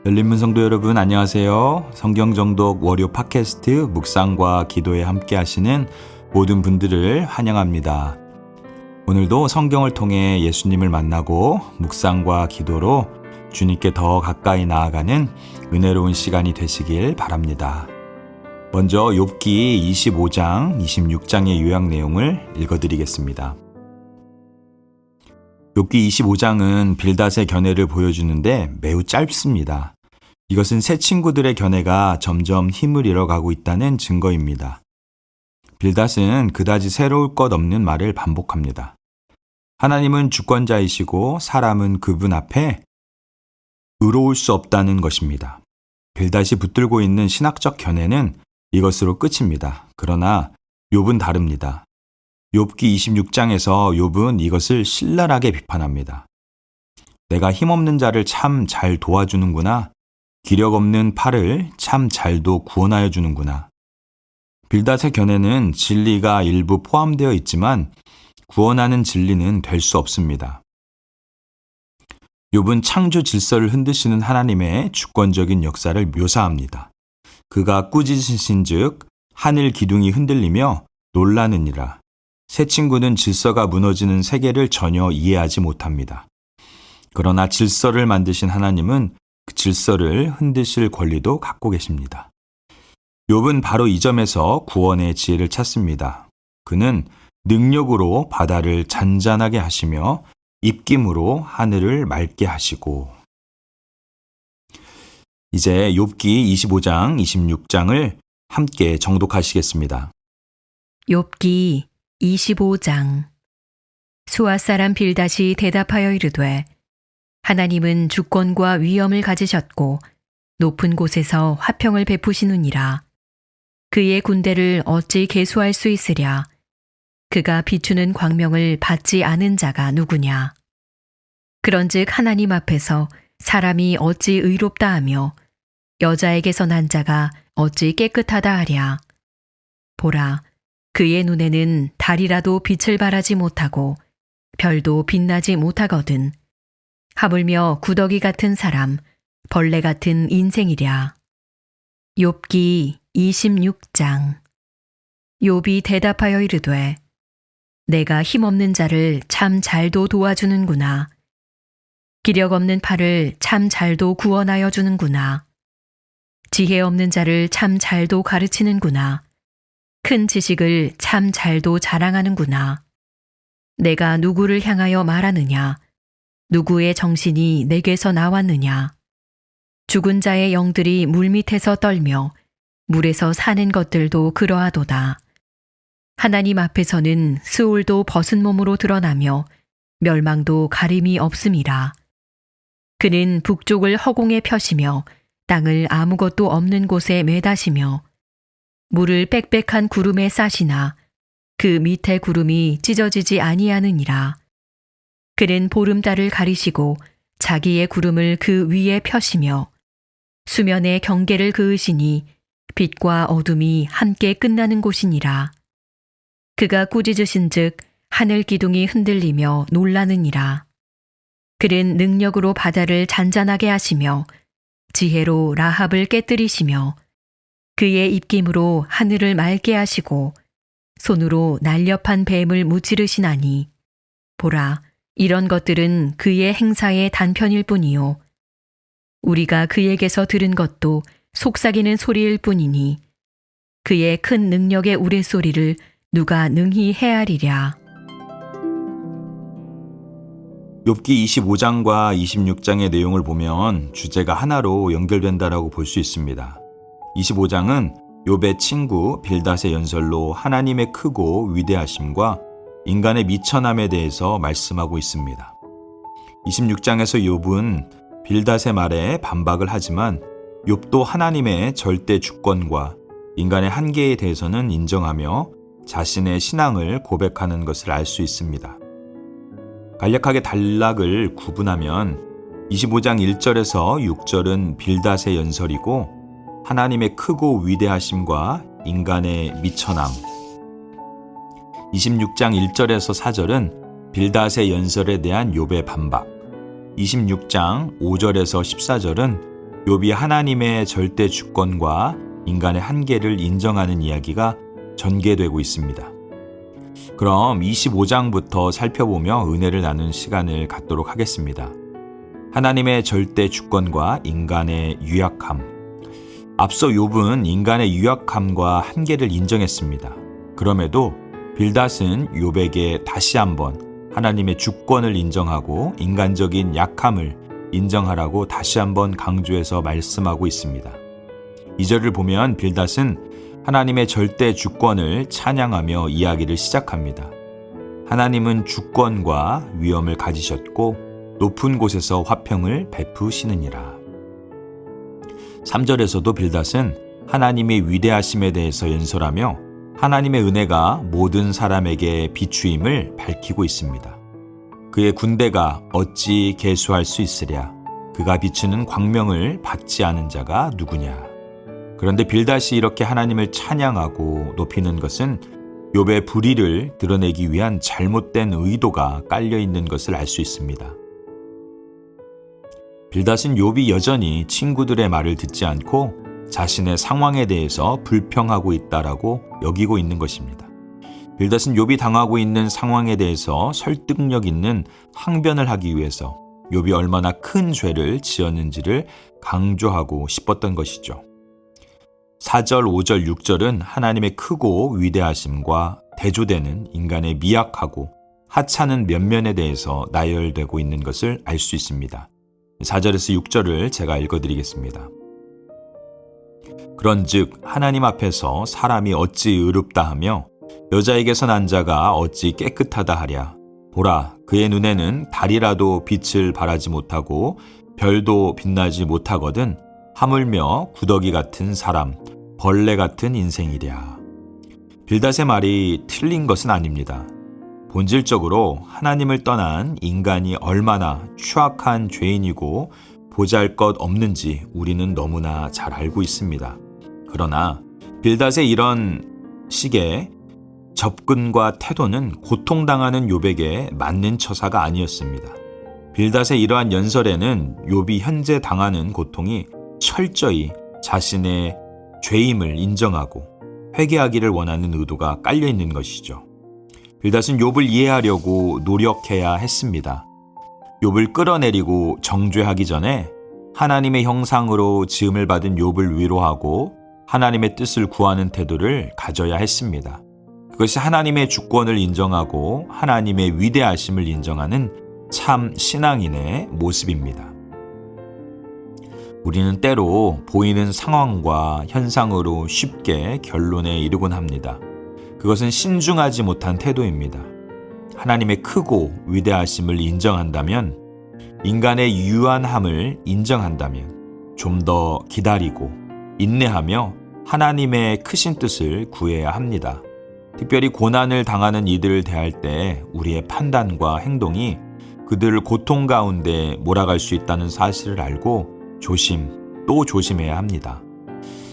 열린문 성도 여러분 안녕하세요. 성경정독 월요 팟캐스트 묵상과 기도에 함께 하시는 모든 분들을 환영합니다. 오늘도 성경을 통해 예수님을 만나고 묵상과 기도로 주님께 더 가까이 나아가는 은혜로운 시간이 되시길 바랍니다. 먼저 욥기 25장, 26장의 요약 내용을 읽어드리겠습니다. 욥기 25장은 빌닷의 견해를 보여주는데 매우 짧습니다. 이것은 새 친구들의 견해가 점점 힘을 잃어가고 있다는 증거입니다. 빌닷은 그다지 새로울 것 없는 말을 반복합니다. 하나님은 주권자이시고 사람은 그분 앞에 의로울 수 없다는 것입니다. 빌닷이 붙들고 있는 신학적 견해는 이것으로 끝입니다. 그러나 욥은 다릅니다. 욥기 26장에서 욥은 이것을 신랄하게 비판합니다. 내가 힘없는 자를 참 잘 도와주는구나. 기력 없는 팔을 참 잘도 구원하여 주는구나. 빌닷의 견해는 진리가 일부 포함되어 있지만 구원하는 진리는 될 수 없습니다. 욥은 창조 질서를 흔드시는 하나님의 주권적인 역사를 묘사합니다. 그가 꾸짖으신즉 하늘 기둥이 흔들리며 놀라느니라. 새 친구는 질서가 무너지는 세계를 전혀 이해하지 못합니다. 그러나 질서를 만드신 하나님은 그 질서를 흔드실 권리도 갖고 계십니다. 욥은 바로 이 점에서 구원의 지혜를 찾습니다. 그는 능력으로 바다를 잔잔하게 하시며 입김으로 하늘을 맑게 하시고. 이제 욥기 25장, 26장을 함께 정독하시겠습니다. 욥기 25장. 수아 사람 빌닷이 대답하여 이르되 하나님은 주권과 위엄을 가지셨고 높은 곳에서 화평을 베푸시느니라. 그의 군대를 어찌 계수할 수 있으랴. 그가 비추는 광명을 받지 않은 자가 누구냐. 그런즉 하나님 앞에서 사람이 어찌 의롭다 하며 여자에게서 난 자가 어찌 깨끗하다 하랴. 보라, 그의 눈에는 달이라도 빛을 발하지 못하고 별도 빛나지 못하거든. 하물며 구더기 같은 사람, 벌레 같은 인생이랴. 욥기 26장. 욥이 대답하여 이르되 내가 힘없는 자를 참 잘도 도와주는구나. 기력 없는 팔을 참 잘도 구원하여 주는구나. 지혜 없는 자를 참 잘도 가르치는구나. 큰 지식을 참 잘도 자랑하는구나. 내가 누구를 향하여 말하느냐? 누구의 정신이 내게서 나왔느냐? 죽은 자의 영들이 물밑에서 떨며 물에서 사는 것들도 그러하도다. 하나님 앞에서는 스올도 벗은 몸으로 드러나며 멸망도 가림이 없음이라. 그는 북쪽을 허공에 펴시며 땅을 아무것도 없는 곳에 매다시며 물을 빽빽한 구름에 싸시나 그 밑에 구름이 찢어지지 아니하느니라. 그는 보름달을 가리시고 자기의 구름을 그 위에 펴시며 수면의 경계를 그으시니 빛과 어둠이 함께 끝나는 곳이니라. 그가 꾸짖으신즉 하늘 기둥이 흔들리며 놀라느니라. 그는 능력으로 바다를 잔잔하게 하시며 지혜로 라합을 깨뜨리시며 그의 입김으로 하늘을 맑게 하시고 손으로 날렵한 뱀을 무찌르시나니 보라, 이런 것들은 그의 행사의 단편일 뿐이요 우리가 그에게서 들은 것도 속삭이는 소리일 뿐이니 그의 큰 능력의 우레소리를 누가 능히 헤아리랴. 욥기 25장과 26장의 내용을 보면 주제가 하나로 연결된다라고 볼 수 있습니다. 25장은 욥의 친구 빌닷의 연설로 하나님의 크고 위대하심과 인간의 미천함에 대해서 말씀하고 있습니다. 26장에서 욥은 빌닷의 말에 반박을 하지만 욥도 하나님의 절대 주권과 인간의 한계에 대해서는 인정하며 자신의 신앙을 고백하는 것을 알 수 있습니다. 간략하게 단락을 구분하면 25장 1절에서 6절은 빌닷의 연설이고 하나님의 크고 위대하심과 인간의 미천함, 26장 1절에서 4절은 빌닷의 연설에 대한 욥의 반박, 26장 5절에서 14절은 욥이 하나님의 절대 주권과 인간의 한계를 인정하는 이야기가 전개되고 있습니다. 그럼 25장부터 살펴보며 은혜를 나눈 시간을 갖도록 하겠습니다. 하나님의 절대 주권과 인간의 유약함. 앞서 욥은 인간의 유약함과 한계를 인정했습니다. 그럼에도 빌닷은 욥에게 다시 한번 하나님의 주권을 인정하고 인간적인 약함을 인정하라고 다시 한번 강조해서 말씀하고 있습니다. 2절을 보면 빌닷은 하나님의 절대 주권을 찬양하며 이야기를 시작합니다. 하나님은 주권과 위엄을 가지셨고 높은 곳에서 화평을 베푸시느니라. 3절에서도 빌닷은 하나님의 위대하심에 대해서 연설하며 하나님의 은혜가 모든 사람에게 비추임을 밝히고 있습니다. 그의 군대가 어찌 계수할 수 있으랴? 그가 비추는 광명을 받지 않은 자가 누구냐? 그런데 빌닷이 이렇게 하나님을 찬양하고 높이는 것은 욥의 불의를 드러내기 위한 잘못된 의도가 깔려 있는 것을 알 수 있습니다. 빌닷은 욥이 여전히 친구들의 말을 듣지 않고 자신의 상황에 대해서 불평하고 있다라고 여기고 있는 것입니다. 빌닷은 욥이 당하고 있는 상황에 대해서 설득력 있는 항변을 하기 위해서 욥이 얼마나 큰 죄를 지었는지를 강조하고 싶었던 것이죠. 4절, 5절, 6절은 하나님의 크고 위대하심과 대조되는 인간의 미약하고 하찮은 면면에 대해서 나열되고 있는 것을 알 수 있습니다. 4절에서 6절을 제가 읽어드리겠습니다. 그런즉 하나님 앞에서 사람이 어찌 의롭다 하며 여자에게서 난 자가 어찌 깨끗하다 하랴. 보라, 그의 눈에는 달이라도 빛을 발하지 못하고 별도 빛나지 못하거든 하물며 구더기 같은 사람, 벌레 같은 인생이랴. 빌닷의 말이 틀린 것은 아닙니다. 본질적으로 하나님을 떠난 인간이 얼마나 추악한 죄인이고 보잘것없는지 우리는 너무나 잘 알고 있습니다. 그러나 빌닷의 이런 식의 접근과 태도는 고통당하는 욥에게 맞는 처사가 아니었습니다. 빌닷의 이러한 연설에는 욥이 현재 당하는 고통이 철저히 자신의 죄임을 인정하고 회개하기를 원하는 의도가 깔려 있는 것이죠. 빌닷은 욥을 이해하려고 노력해야 했습니다. 욥을 끌어내리고 정죄하기 전에 하나님의 형상으로 지음을 받은 욥을 위로하고 하나님의 뜻을 구하는 태도를 가져야 했습니다. 그것이 하나님의 주권을 인정하고 하나님의 위대하심을 인정하는 참 신앙인의 모습입니다. 우리는 때로 보이는 상황과 현상으로 쉽게 결론에 이르곤 합니다. 그것은 신중하지 못한 태도입니다. 하나님의 크고 위대하심을 인정한다면, 인간의 유한함을 인정한다면 좀 더 기다리고 인내하며 하나님의 크신 뜻을 구해야 합니다. 특별히 고난을 당하는 이들을 대할 때 우리의 판단과 행동이 그들을 고통 가운데 몰아갈 수 있다는 사실을 알고 또 조심해야 합니다.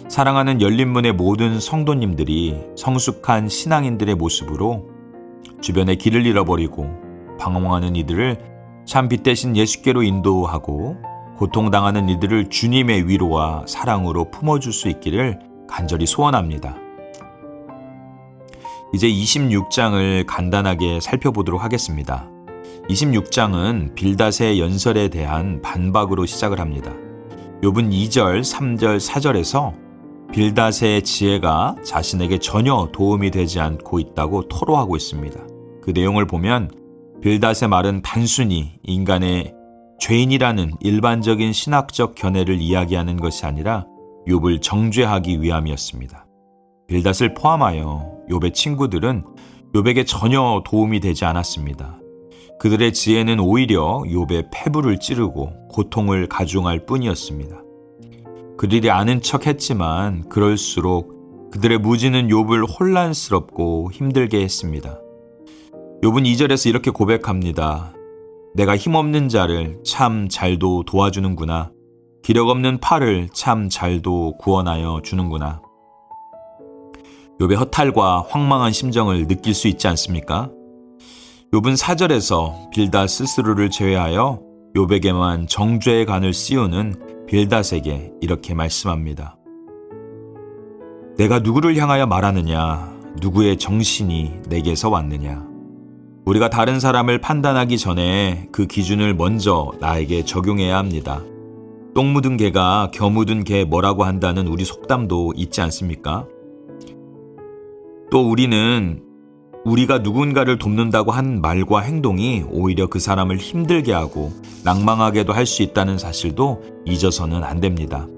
사랑하는 열린문의 모든 성도님들이 성숙한 신앙인들의 모습으로 주변에 길을 잃어버리고 방황하는 이들을 참 빛 대신 예수께로 인도하고 고통당하는 이들을 주님의 위로와 사랑으로 품어줄 수 있기를 간절히 소원합니다. 이제 26장을 간단하게 살펴보도록 하겠습니다. 26장은 빌닷의 연설에 대한 반박으로 시작을 합니다. 욥은 2절, 3절, 4절에서 빌닷의 지혜가 자신에게 전혀 도움이 되지 않고 있다고 토로하고 있습니다. 그 내용을 보면 빌닷의 말은 단순히 인간의 죄인이라는 일반적인 신학적 견해를 이야기하는 것이 아니라 욥을 정죄하기 위함이었습니다. 빌닷을 포함하여 욥의 친구들은 욥에게 전혀 도움이 되지 않았습니다. 그들의 지혜는 오히려 욥의 폐부를 찌르고 고통을 가중할 뿐이었습니다. 그들이 아는 척 했지만 그럴수록 그들의 무지는 욥을 혼란스럽고 힘들게 했습니다. 욥은 2절에서 이렇게 고백합니다. 내가 힘없는 자를 참 잘도 도와주는구나. 기력 없는 팔을 참 잘도 구원하여 주는구나. 욥의 허탈과 황망한 심정을 느낄 수 있지 않습니까? 욥은 4절에서 빌닷 스스로를 제외하여 욥에게만 정죄의 간을 씌우는 빌닷에게 이렇게 말씀합니다. 내가 누구를 향하여 말하느냐? 누구의 정신이 내게서 왔느냐? 우리가 다른 사람을 판단하기 전에 그 기준을 먼저 나에게 적용해야 합니다. 똥 묻은 개가 겨 묻은 개 뭐라고 한다는 우리 속담도 있지 않습니까? 또 우리는 우리가 누군가를 돕는다고 한 말과 행동이 오히려 그 사람을 힘들게 하고 낭망하게도 할 수 있다는 사실도 잊어서는 안 됩니다.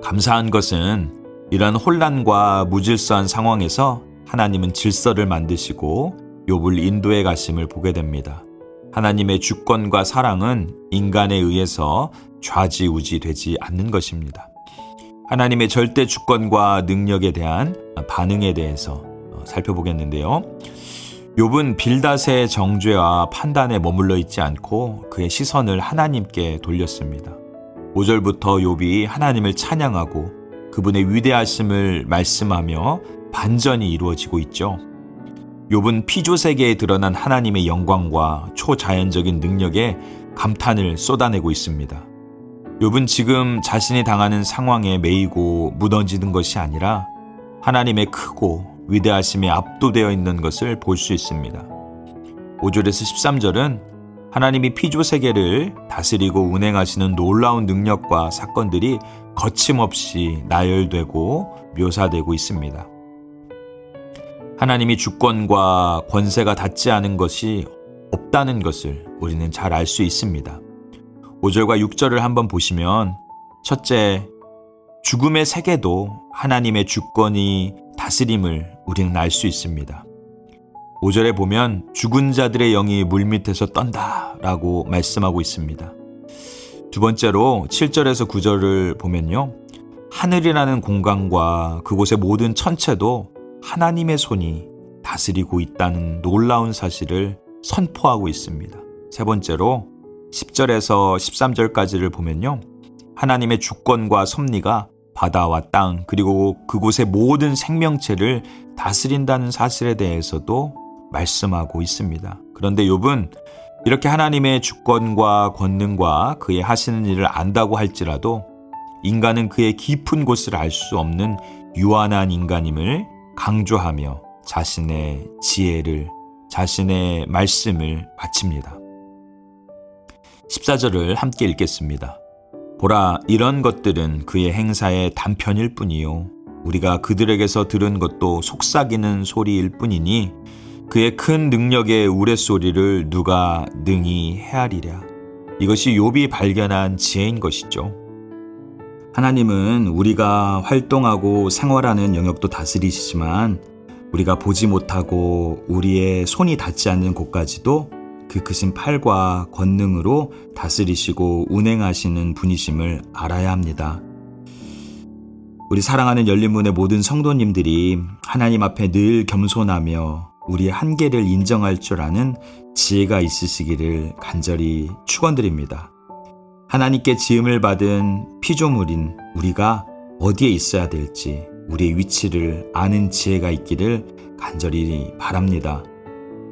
감사한 것은 이런 혼란과 무질서한 상황에서 하나님은 질서를 만드시고 욥을 인도해 가심을 보게 됩니다. 하나님의 주권과 사랑은 인간에 의해서 좌지우지되지 않는 것입니다. 하나님의 절대 주권과 능력에 대한 반응에 대해서 살펴보겠는데요. 욥은 빌닷의 정죄와 판단에 머물러 있지 않고 그의 시선을 하나님께 돌렸습니다. 5절부터 욥이 하나님을 찬양하고 그분의 위대하심을 말씀하며 반전이 이루어지고 있죠. 욥은 피조세계에 드러난 하나님의 영광과 초자연적인 능력에 감탄을 쏟아내고 있습니다. 욥은 지금 자신이 당하는 상황에 매이고 무너지는 것이 아니라 하나님의 크고 위대하심에 압도되어 있는 것을 볼 수 있습니다. 5절에서 13절은 하나님이 피조세계를 다스리고 운행하시는 놀라운 능력과 사건들이 거침없이 나열되고 묘사되고 있습니다. 하나님이 주권과 권세가 닿지 않은 것이 없다는 것을 우리는 잘 알 수 있습니다. 5절과 6절을 한번 보시면 첫째, 죽음의 세계도 하나님의 주권이 다스림을 우리는 알 수 있습니다. 5절에 보면 죽은 자들의 영이 물밑에서 떤다라고 말씀하고 있습니다. 두 번째로 7절에서 9절을 보면요. 하늘이라는 공간과 그곳의 모든 천체도 하나님의 손이 다스리고 있다는 놀라운 사실을 선포하고 있습니다. 세 번째로 10절에서 13절까지를 보면요. 하나님의 주권과 섭리가 바다와 땅 그리고 그곳의 모든 생명체를 다스린다는 사실에 대해서도 말씀하고 있습니다. 그런데 욥은 이렇게 하나님의 주권과 권능과 그의 하시는 일을 안다고 할지라도 인간은 그의 깊은 곳을 알 수 없는 유한한 인간임을 강조하며 자신의 지혜를, 자신의 말씀을 바칩니다. 14절을 함께 읽겠습니다. 보라, 이런 것들은 그의 행사의 단편일 뿐이요. 우리가 그들에게서 들은 것도 속삭이는 소리일 뿐이니 그의 큰 능력의 우레소리를 누가 능히 헤아리랴. 이것이 욥이 발견한 지혜인 것이죠. 하나님은 우리가 활동하고 생활하는 영역도 다스리시지만 우리가 보지 못하고 우리의 손이 닿지 않는 곳까지도 그 크신 팔과 권능으로 다스리시고 운행하시는 분이심을 알아야 합니다. 우리 사랑하는 열린문의 모든 성도님들이 하나님 앞에 늘 겸손하며 우리의 한계를 인정할 줄 아는 지혜가 있으시기를 간절히 축원드립니다. 하나님께 지음을 받은 피조물인 우리가 어디에 있어야 될지 우리의 위치를 아는 지혜가 있기를 간절히 바랍니다.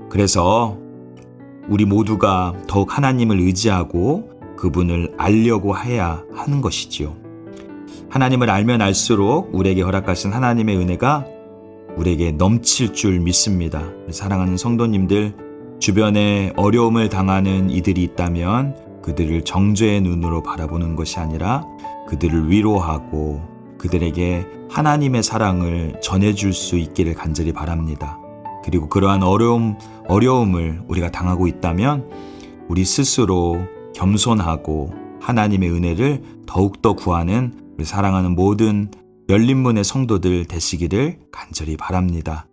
그래서 우리 모두가 더욱 하나님을 의지하고 그분을 알려고 해야 하는 것이지요. 하나님을 알면 알수록 우리에게 허락하신 하나님의 은혜가 우리에게 넘칠 줄 믿습니다. 사랑하는 성도님들, 주변에 어려움을 당하는 이들이 있다면 그들을 정죄의 눈으로 바라보는 것이 아니라 그들을 위로하고 그들에게 하나님의 사랑을 전해줄 수 있기를 간절히 바랍니다. 그리고 그러한 어려움을 우리가 당하고 있다면 우리 스스로 겸손하고 하나님의 은혜를 더욱더 구하는 우리 사랑하는 모든 열린문의 성도들 되시기를 간절히 바랍니다.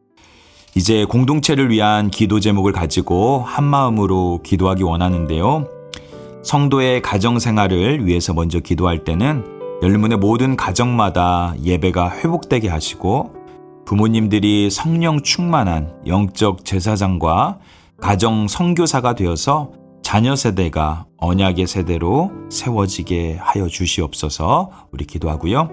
이제 공동체를 위한 기도 제목을 가지고 한마음으로 기도하기 원하는데요. 성도의 가정생활을 위해서 먼저 기도할 때는 열린문의 모든 가정마다 예배가 회복되게 하시고 부모님들이 성령 충만한 영적 제사장과 가정 선교사가 되어서 자녀 세대가 언약의 세대로 세워지게 하여 주시옵소서 우리 기도하고요.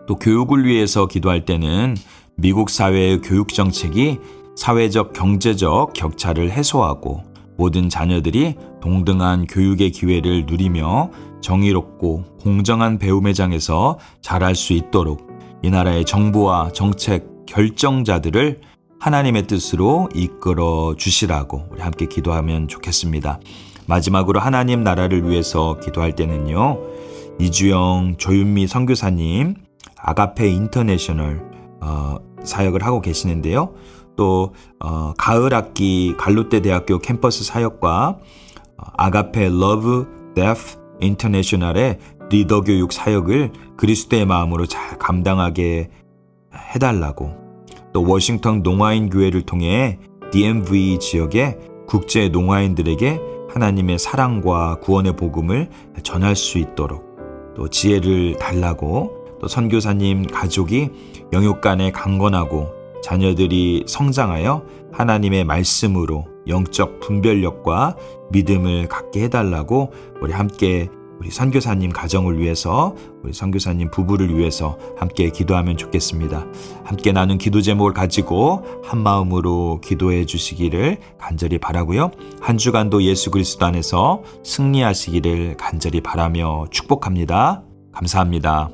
또 교육을 위해서 기도할 때는 미국 사회의 교육 정책이 사회적 경제적 격차를 해소하고 모든 자녀들이 동등한 교육의 기회를 누리며 정의롭고 공정한 배움의 장에서 자랄 수 있도록 이 나라의 정부와 정책 결정자들을 하나님의 뜻으로 이끌어 주시라고 우리 함께 기도하면 좋겠습니다. 마지막으로 하나님 나라를 위해서 기도할 때는요. 이주영 조윤미 선교사님 아가페 인터내셔널 사역을 하고 계시는데요. 또 가을 학기 갈롯대 대학교 캠퍼스 사역과 아가페 러브 데프 인터내셔널의 리더 교육 사역을 그리스도의 마음으로 잘 감당하게 해달라고, 또 워싱턴 농아인 교회를 통해 DMV 지역의 국제 농아인들에게 하나님의 사랑과 구원의 복음을 전할 수 있도록 또 지혜를 달라고, 또 선교사님 가족이 영육간에 강건하고 자녀들이 성장하여 하나님의 말씀으로 영적 분별력과 믿음을 갖게 해달라고 우리 함께 우리 선교사님 가정을 위해서, 우리 선교사님 부부를 위해서 함께 기도하면 좋겠습니다. 함께 나눈 기도 제목을 가지고 한 마음으로 기도해 주시기를 간절히 바라고요. 한 주간도 예수 그리스도 안에서 승리하시기를 간절히 바라며 축복합니다. 감사합니다.